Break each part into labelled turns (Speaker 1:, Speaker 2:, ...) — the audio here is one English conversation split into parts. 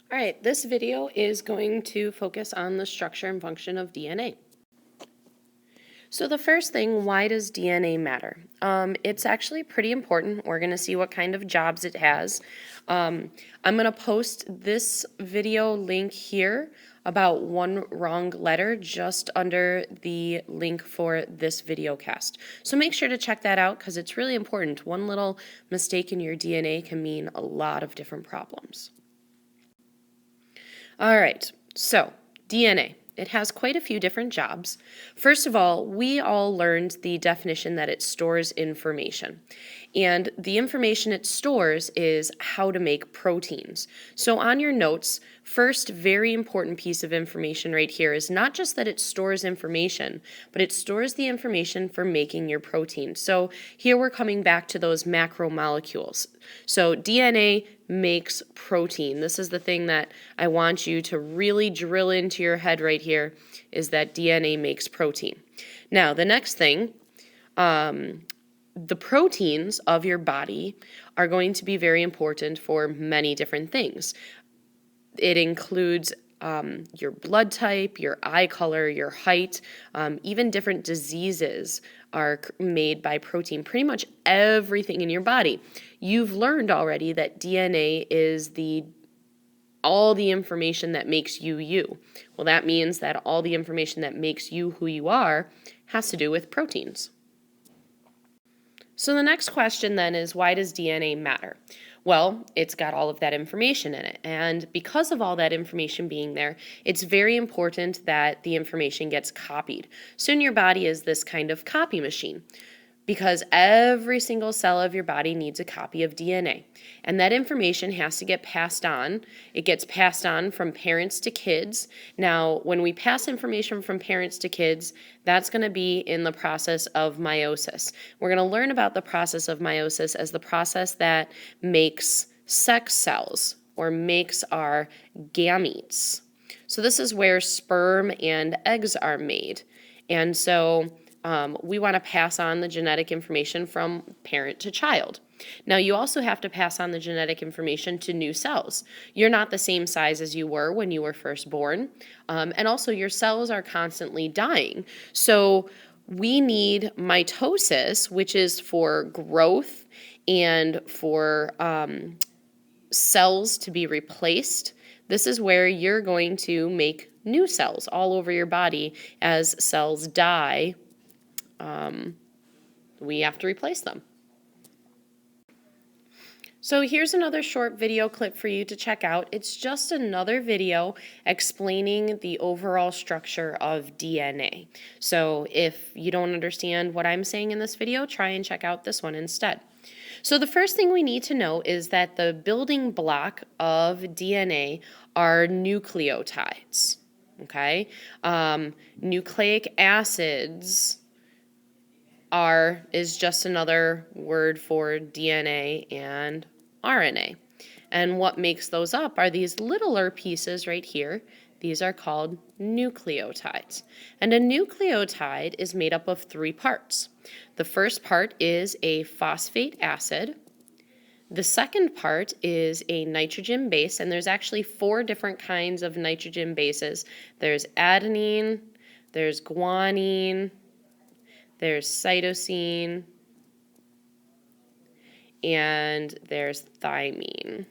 Speaker 1: All right, this video is going to focus on the structure and function of DNA. So the first thing, why does DNA matter? It's actually pretty important. We're going to see what kind of jobs it has. I'm going to post this video link here about one wrong letter just under the link for this video cast. So make sure to check that out because it's really important. One little mistake in your DNA can mean a lot of different problems. All right, so DNA. It has quite a few different jobs. First of all, we all learned the definition that it stores information. And the information it stores is how to make proteins. So on your notes, first very important piece of information right here is not just that it stores information, but it stores the information for making your protein. So here we're coming back to those macromolecules. So DNA makes protein. This is the thing that I want you to really drill into your head right here, is that DNA makes protein. Now, the next thing, the proteins of your body are going to be very important for many different things. It includes your blood type, your eye color, your height, even different diseases are made by protein. Pretty much everything in your body. You've learned already that DNA is all the information that makes you you. Well, that means that all the information that makes you who you are has to do with proteins. So the next question then is, why does DNA matter? Well, it's got all of that information in it, and because of all that information being there, it's very important that the information gets copied. So in your body is this kind of copy machine, because every single cell of your body needs a copy of DNA, and that information has to get passed on. It gets passed on from parents to kids. Now, when we pass information from parents to kids, that's going to be in the process of meiosis. We're going to learn about the process of meiosis as the process that makes sex cells, or makes our gametes. So this is where sperm and eggs are made. And so we want to pass on the genetic information from parent to child. Now, you also have to pass on the genetic information to new cells. You're not the same size as you were when you were first born, and also your cells are constantly dying. So we need mitosis, which is for growth and for cells to be replaced. This is where you're going to make new cells all over your body. As cells die, we have to replace them. So here's another short video clip for you to check out. It's just another video explaining the overall structure of DNA. So if you don't understand what I'm saying in this video, try and check out this one instead. So the first thing we need to know is that the building block of DNA are nucleotides, okay? Nucleic acids is just another word for DNA and RNA. And what makes those up are these littler pieces right here. These are called nucleotides. And a nucleotide is made up of 3 parts. The first part is a phosphate acid. The second part is a nitrogen base, and there's actually 4 different kinds of nitrogen bases. There's adenine, there's guanine, there's cytosine, and there's thymine.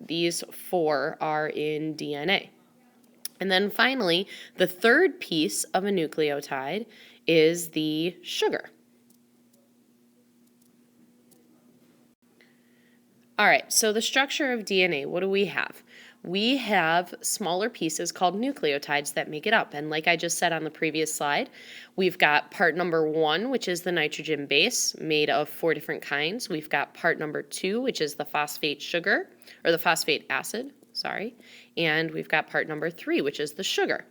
Speaker 1: These 4 are in DNA. And then finally, the third piece of a nucleotide is the sugar. All right, so the structure of DNA, what do we have? We have smaller pieces called nucleotides that make it up. And like I just said on the previous slide, we've got part number 1, which is the nitrogen base, made of 4 different kinds. We've got part number 2, which is the phosphate sugar, or the phosphate acid, sorry. And we've got part number 3, which is the sugar.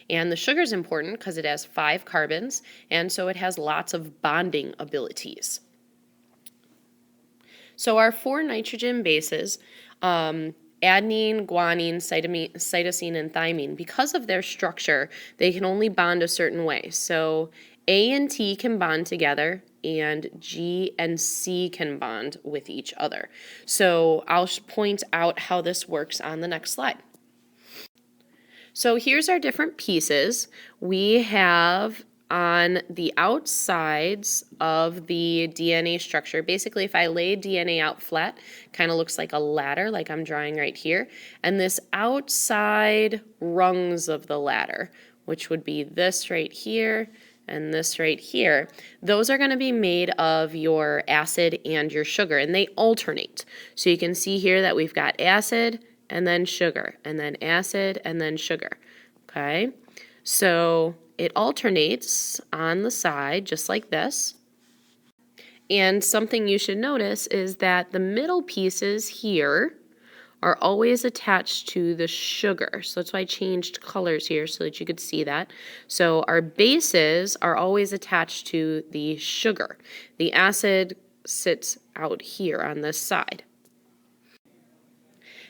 Speaker 1: And the sugar is important because it has 5 carbons, and so it has lots of bonding abilities. So our 4 nitrogen bases, adenine, guanine, cytosine, and thymine, because of their structure, they can only bond a certain way. So A and T can bond together, and G and C can bond with each other. So I'll point out how this works on the next slide. So here's our different pieces. We have on the outsides of the DNA structure, basically if I lay DNA out flat, kind of looks like a ladder like I'm drawing right here, and this outside rungs of the ladder, which would be this right here and this right here, those are going to be made of your acid and your sugar, and they alternate. So you can see here that we've got acid and then sugar, and then acid and then sugar, okay? So it alternates on the side just like this. And something you should notice is that the middle pieces here are always attached to the sugar. So that's why I changed colors here so that you could see that. So our bases are always attached to the sugar. The acid sits out here on this side.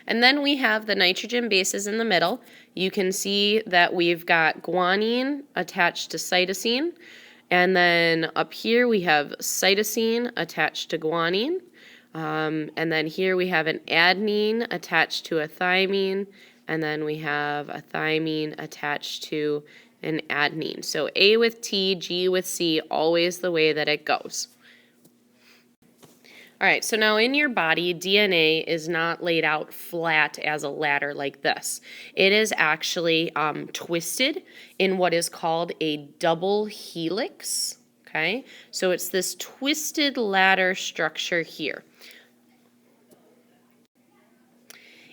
Speaker 1: And then we have the nitrogen bases in the middle. You can see that we've got guanine attached to cytosine. And then up here we have cytosine attached to guanine. And then here we have an adenine attached to a thymine. And then we have a thymine attached to an adenine. So A with T, G with C, always the way that it goes. All right, so now in your body, DNA is not laid out flat as a ladder like this. It is actually twisted in what is called a double helix, okay? So it's this twisted ladder structure here.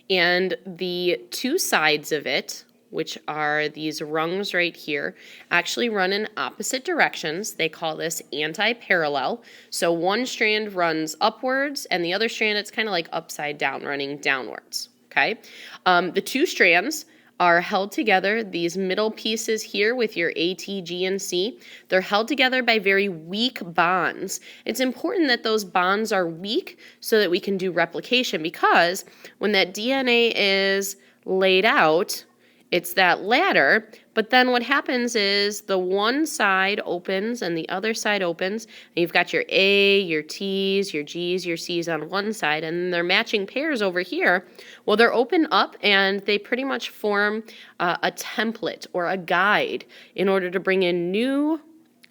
Speaker 1: And the two sides of it, which are these rungs right here, actually run in opposite directions. They call this anti-parallel. So one strand runs upwards, and the other strand, it's kind of like upside down, running downwards, okay? The two strands are held together, these middle pieces here with your A, T, G, and C, they're held together by very weak bonds. It's important that those bonds are weak so that we can do replication, because when that DNA is laid out, it's that ladder, but then what happens is the one side opens and the other side opens, and you've got your A, your T's, your G's, your C's on one side, and they're matching pairs over here. Well, they're open up and they pretty much form a template or a guide in order to bring in new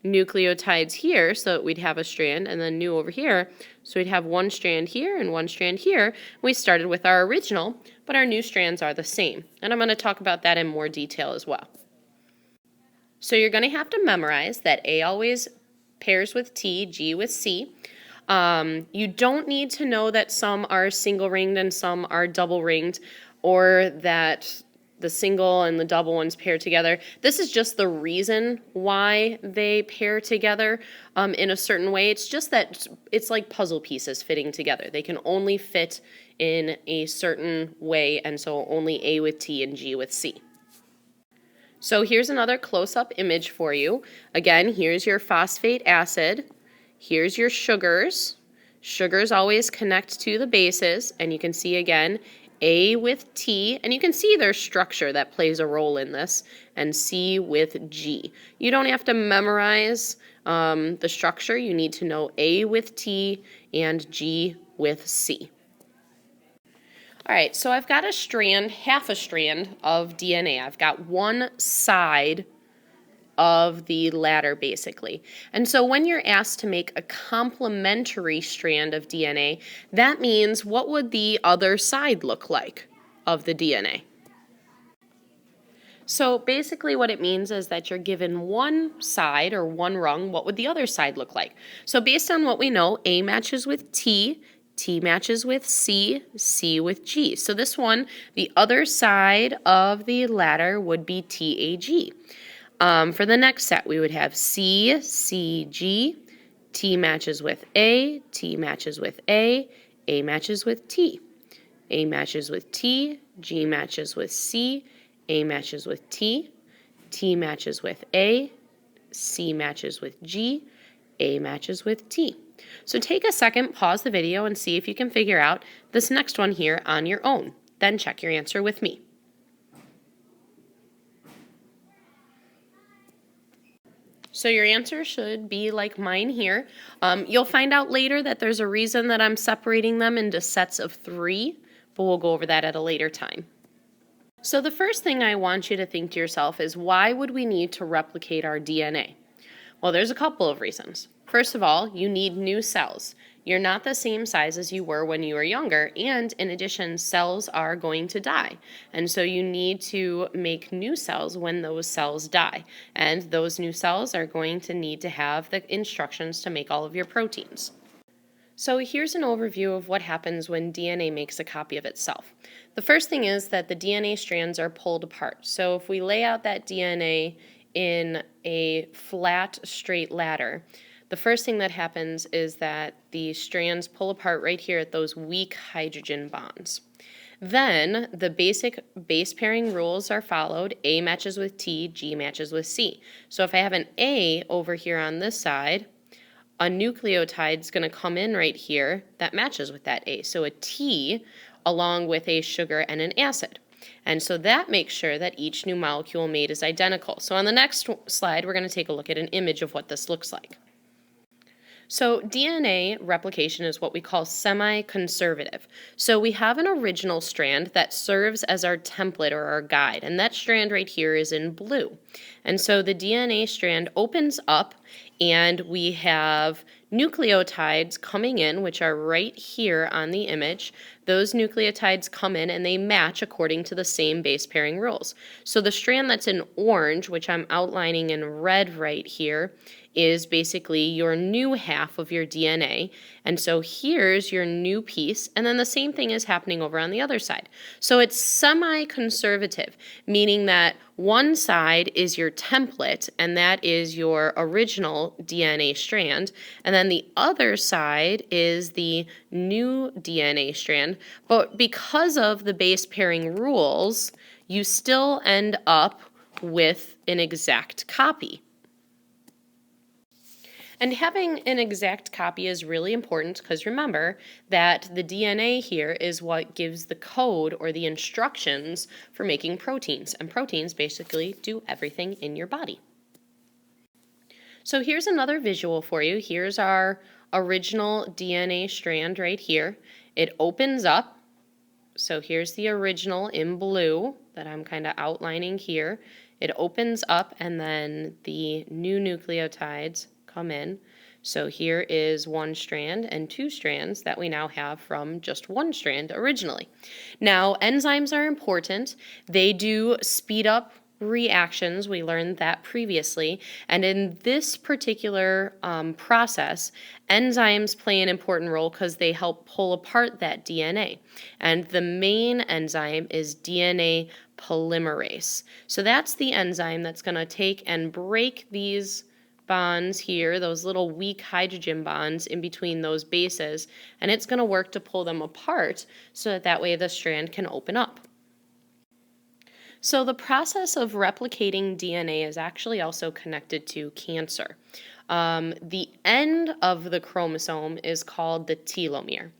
Speaker 1: nucleotides here so that we'd have a strand, and then new over here. So we'd have one strand here and one strand here. We started with our original, but our new strands are the same. And I'm going to talk about that in more detail as well. So you're going to have to memorize that A always pairs with T, G with C. You don't need to know that some are single ringed and some are double ringed, or that the single and the double ones pair together. This is just the reason why they pair together in a certain way. It's just that it's like puzzle pieces fitting together. They can only fit in a certain way, and so only A with T and G with C. So here's another close-up image for you. Again, here's your phosphate acid. Here's your sugars. Sugars always connect to the bases, and you can see again A with T, and you can see their structure that plays a role in this, and C with G. You don't have to memorize the structure. You need to know A with T and G with C. All right, so I've got a strand, half a strand of DNA. I've got one side of the ladder, basically. And so when you're asked to make a complementary strand of DNA, that means what would the other side look like of the DNA? So basically what it means is that you're given one side or one rung, what would the other side look like? So based on what we know, A matches with T, T matches with C, C with G. So this one, the other side of the ladder would be TAG. For the next set, we would have C, C, G, T matches with A, T matches with A matches with T, A matches with T, G matches with C, A matches with T, T matches with A, C matches with G, A matches with T. So take a second, pause the video, and see if you can figure out this next one here on your own. Then check your answer with me. So your answer should be like mine here. You'll find out later that there's a reason that I'm separating them into sets of 3, but we'll go over that at a later time. So the first thing I want you to think to yourself is, why would we need to replicate our DNA? Well, there's a couple of reasons. First of all, you need new cells. You're not the same size as you were when you were younger, and in addition, cells are going to die. And so you need to make new cells when those cells die. And those new cells are going to need to have the instructions to make all of your proteins. So here's an overview of what happens when DNA makes a copy of itself. The first thing is that the DNA strands are pulled apart. So if we lay out that DNA in a flat, straight ladder, the first thing that happens is that the strands pull apart right here at those weak hydrogen bonds. Then the basic base pairing rules are followed. A matches with T, G matches with C. So if I have an A over here on this side, a nucleotide is going to come in right here that matches with that A. So a T along with a sugar and an acid. And so that makes sure that each new molecule made is identical. So on the next slide, we're going to take a look at an image of what this looks like. So DNA replication is what we call semi-conservative. So we have an original strand that serves as our template or our guide, and that strand right here is in blue. And so the DNA strand opens up, and we have nucleotides coming in, which are right here on the image. Those nucleotides come in and they match according to the same base pairing rules. So the strand that's in orange, which I'm outlining in red right here, is basically your new half of your DNA. And so here's your new piece, and then the same thing is happening over on the other side. So it's semi-conservative, meaning that one side is your template, and that is your original DNA strand, and then the other side is the new DNA strand. But because of the base pairing rules, you still end up with an exact copy. And having an exact copy is really important because remember that the DNA here is what gives the code or the instructions for making proteins. And proteins basically do everything in your body. So here's another visual for you. Here's our original DNA strand right here. It opens up. So here's the original in blue that I'm kind of outlining here. It opens up and then the new nucleotides come in. So here is one strand and two strands that we now have from just one strand originally. Now, enzymes are important. They do speed up reactions. We learned that previously. And in this particular process, enzymes play an important role because they help pull apart that DNA. And the main enzyme is DNA polymerase. So that's the enzyme that's going to take and break these bonds here, those little weak hydrogen bonds in between those bases, and it's going to work to pull them apart so that way the strand can open up. So the process of replicating DNA is actually also connected to cancer. The end of the chromosome is called the telomere.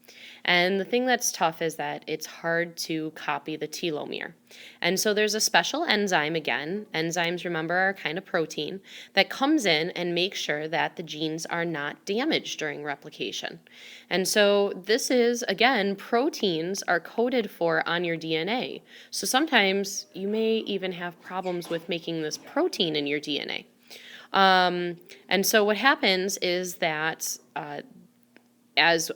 Speaker 1: And the thing that's tough is that it's hard to copy the telomere. And so there's a special enzyme again, enzymes remember are kind of protein, that comes in and makes sure that the genes are not damaged during replication. And so this is, again, proteins are coded for on your DNA. So sometimes you may even have problems with making this protein in your DNA. And so what happens is that as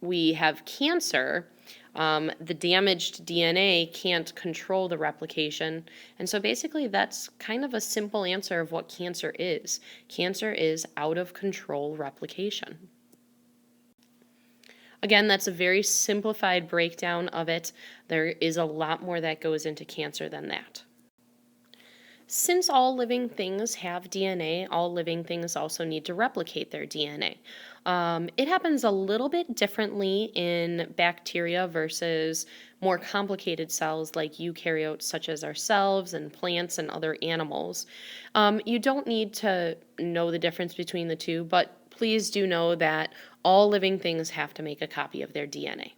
Speaker 1: we have cancer, the damaged DNA can't control the replication. And so basically that's kind of a simple answer of what cancer is. Cancer is out of control replication. Again, that's a very simplified breakdown of it. There is a lot more that goes into cancer than that. Since all living things have DNA, all living things also need to replicate their DNA. It happens a little bit differently in bacteria versus more complicated cells like eukaryotes such as ourselves and plants and other animals. You don't need to know the difference between the two, but please do know that all living things have to make a copy of their DNA.